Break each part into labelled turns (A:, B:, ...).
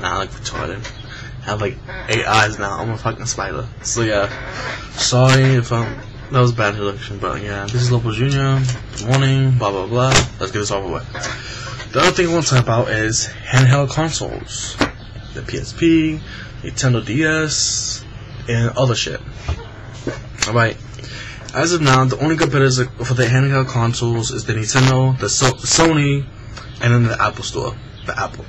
A: Nah, like retarded. I have like 8 eyes now. I'm a fucking spider. So yeah, sorry if that was bad introduction, but yeah, this is Lobo Jr. Good morning, blah blah blah. Let's get this over with. The other thing I want to talk about is handheld consoles, the PSP, Nintendo DS, and other shit. All right. As of now, the only competitors for the handheld consoles is the Nintendo, the Sony, and then the Apple Store, the Apple.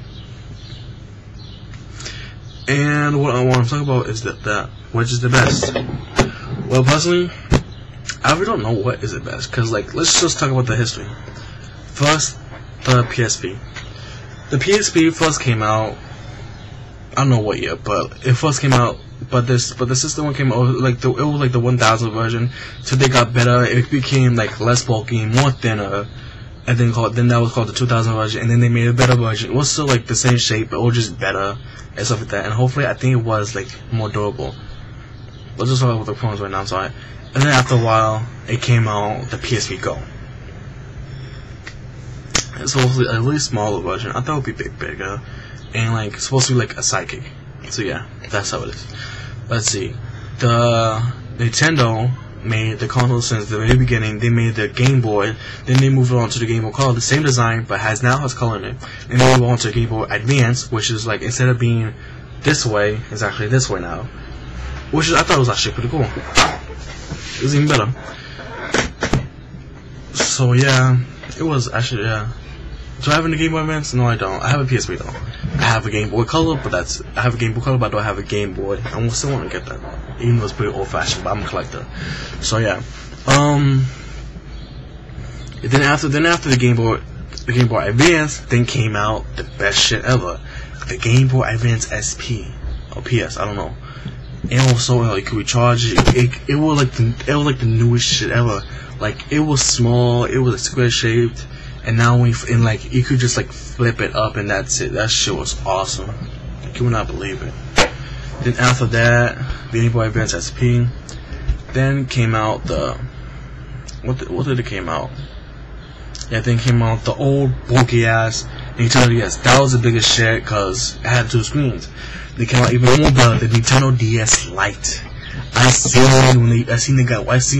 A: And what I want to talk about is that which is the best. Well, personally, I really don't know what is the best, because like, let's just talk about the history. First, the PSP. The PSP first came out, I don't know what year, but it first came out. But the system one came out like it was like the 1000 version. So they got better. It became like less bulky, more thinner, and then that was called the 2000 version. And then they made a better version. It was still like the same shape, but it was just better and stuff like that. And hopefully, I think it was like more durable. Let's just talk about the phones right now. I'm sorry. And then after a while, it came out the PSP Go. It's hopefully a really smaller version. I thought it would be bigger, and like it's supposed to be like a sidekick. So yeah, that's how it is. Let's see. The Nintendo made the console since the very beginning. They made the Game Boy, then they moved on to the Game Boy Color, the same design, but now has color in it. And then they moved on to the Game Boy Advance, which is like instead of being this way, it's actually this way now. Which is, I thought it was actually pretty cool. It was even better. So yeah, it was actually Do I have any Game Boy Advance? No, I don't. I have a PSP though. I have a Game Boy Color, but I have a Game Boy Color, but I don't have a Game Boy. I still want to get that, even though it's pretty old-fashioned. But I'm a collector. So yeah. Then after the Game Boy Advance, then came out the best shit ever, the Game Boy Advance SP or PS. I don't know. It was so like you could recharge it. It was like the newest shit ever. Like it was small. It was square shaped. And now like you could just like flip it up and that's it. That shit was awesome. Like, you would not believe it. Then after that, the Game Boy Advance SP. Then came out the what did it came out? Yeah, then came out the old bulky ass Nintendo DS. That was the biggest shit because it had 2 screens. They came out even more better, the Nintendo DS Lite. I seen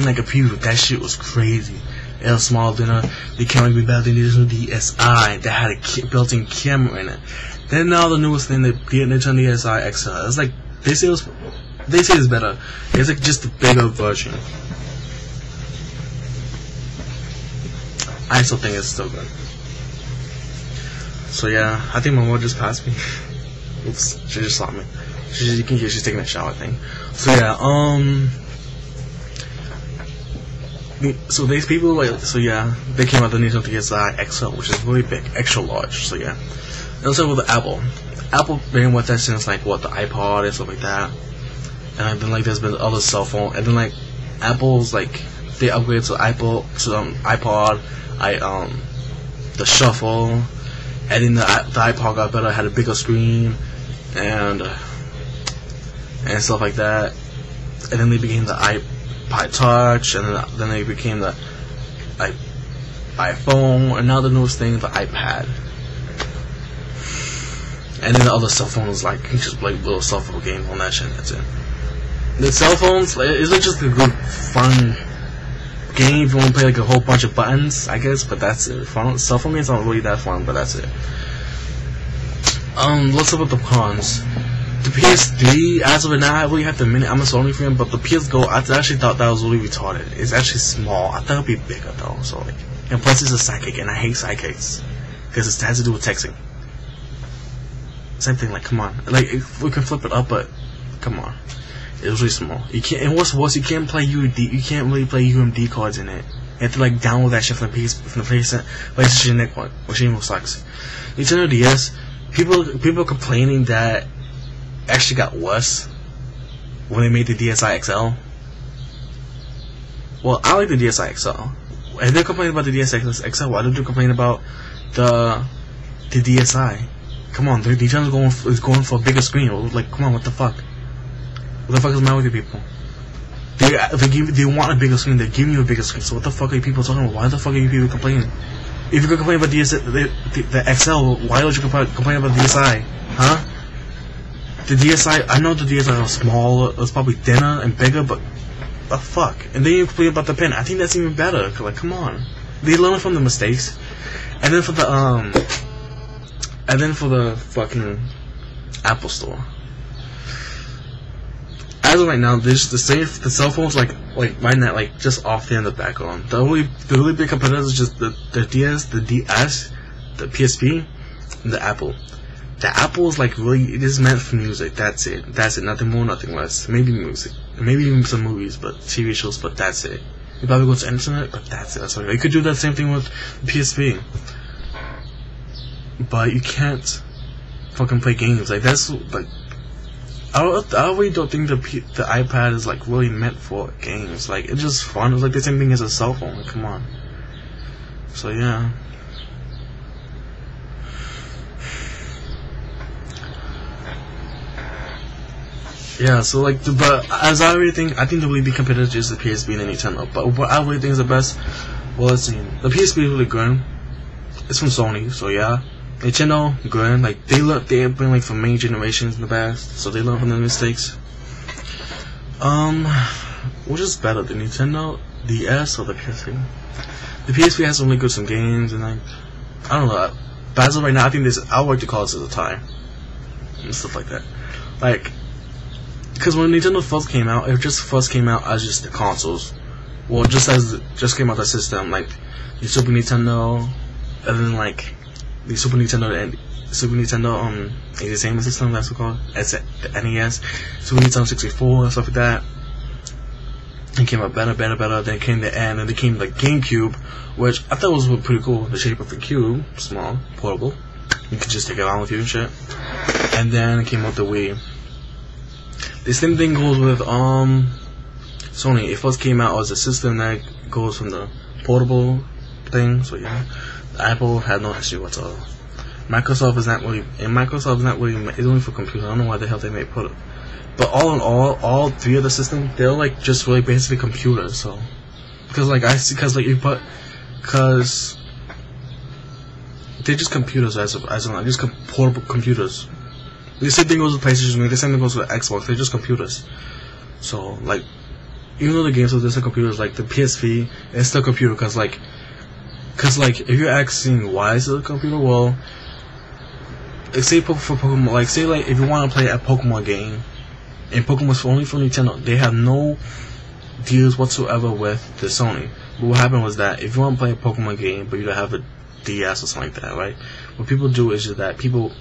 A: like a preview. That shit was crazy. It was smaller than they can't even be better than the DSi that had a built-in camera in it. Then now the newest thing, the Nintendo DSi XL. It's like they say it's better. It's like just a bigger version. I still think it's still good. So yeah, I think my mom just passed me. Oops, she just slapped me. You can hear she's taking a shower, I think. So yeah, so these people they came out the Nintendo DSi XL, which is really big, extra large. So yeah, and also with the Apple been with that since like the iPod and stuff like that, and then like there's been other cell phone, and then like Apple's like they upgraded to iPod, the Shuffle, and then the iPod got better, had a bigger screen, and stuff like that, and then they became the iPod Touch, and then they became the iPhone, and now the newest thing, the iPad. And then the other cell phones, like you can just play little cell phone games on that shit. That's it. The cell phones, it's like just a good fun game if you want to play like a whole bunch of buttons, I guess. But that's it. Cell phone games aren't really that fun, but that's it. Let's talk about the cons. The PS3, as of now, I really have to admit I'm a Sony fan, but the PS Go, I actually thought that was really retarded. It's actually small. I thought it would be bigger though. So like, and plus it's a sidekick, and I hate sidekicks because it has to do with texting. Same thing. Like, come on, like if we can flip it up, but come on, it was really small. You can't. And what's worse, you can't play UMD. You can't really play UMD cards in it. You have to like download that shit from the PlayStation Network, which even sucks. Nintendo DS, people complaining that actually got worse when they made the DSi XL. Well, I like the DSi XL. If they're complaining about the DSi XL, why don't you complain about the DSi? Come on, Nintendo's going for a bigger screen. Like, come on, what the fuck? What the fuck is the matter with you people? They want a bigger screen. They're giving you a bigger screen. So what the fuck are you people talking about? Why the fuck are you people complaining? If you can complain about the XL, why don't you complain about the DSi? Huh? the DSi, I know the DSi was smaller, it was probably thinner and bigger, but fuck. And they even complain about the pen. I think that's even better. Like, come on. They learn from the mistakes. And then for the fucking Apple Store. As of right now, the cell phones like right now, like just off there in the background. The really big competitors is just the DS, the PSP, and the Apple. The Apple is like really, it is meant for music. That's it. Nothing more, nothing less. Maybe music, maybe even some movies, but TV shows. But that's it. You probably go to the internet, but that's it. That's all. You could do that same thing with the PSP, but you can't fucking play games. Like that's like. I really don't think the iPad is like really meant for games. Like it's just fun. It's like the same thing as a cell phone. Like, come on. So yeah. Yeah. So like, but as I really think, I think the really big competitor is the PSP and the Nintendo. But what I really think is the best, well, let's see. The PSP is really good. It's from Sony, so yeah. Nintendo, good. Like they've been like for many generations in the past, so they learn from their mistakes. Which is better, the Nintendo DS or the PSP? The PSP has some really good some games, and like I don't know. But as of right now, I think I would like to call this as a tie and stuff like that. Like, because when Nintendo first came out, it just came out as just the consoles. Well, just came out the system, like the Super Nintendo, and then like. The Super Nintendo and Entertainment System, that's what called. It's the NES, Super Nintendo 64, and stuff like that. It came out better. Then came the end, and then came the GameCube, which I thought was pretty cool. The shape of the cube, small, portable. You could just take it around with you and shit. And then it came out the Wii. The same thing goes with Sony. It first came out as a system that goes from the portable thing. So yeah. Apple had no history whatsoever. Microsoft is not really it's only for computers. I don't know why the hell they may put it. But all in all three of the systems, they're like just really basically computers. So because they're just computers as just portable computers. The same thing goes with PlayStation. The same thing goes with Xbox. They're just computers. So like even though the games are just computers, like the PSP is still a computer because if you're asking why is it a computer, well, say for Pokemon, like say like if you want to play a Pokemon game, and Pokemon's only for Nintendo, they have no deals whatsoever with the Sony. But what happened was that if you want to play a Pokemon game, but you don't have a DS or something like that, right? What people do is just that people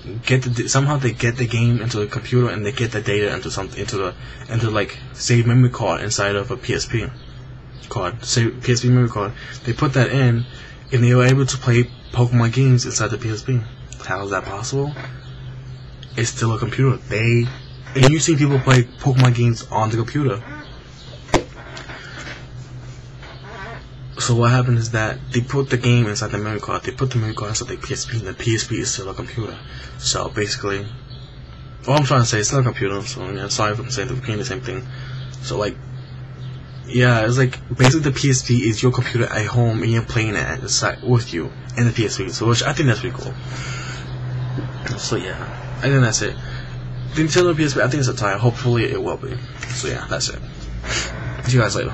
A: somehow they get the game into a computer and they get the data into like say memory card inside of a PSP card, say PSP memory card. They put that in. And they were able to play Pokemon games inside the PSP. How is that possible? It's still a computer. And you see people play Pokemon games on the computer. So what happened is that they put the game inside the memory card. They put the memory card inside the PSP, and the PSP is still a computer. So basically, all I'm trying to say is still a computer. So yeah, sorry if I'm saying the same thing. So like. Yeah, it's like basically the PSP is your computer at home and you're playing it with you in the PSP. So which I think that's pretty cool. So yeah, I think that's it. The Nintendo PSP, I think it's a tie. Hopefully it will be. So yeah, that's it. See you guys later.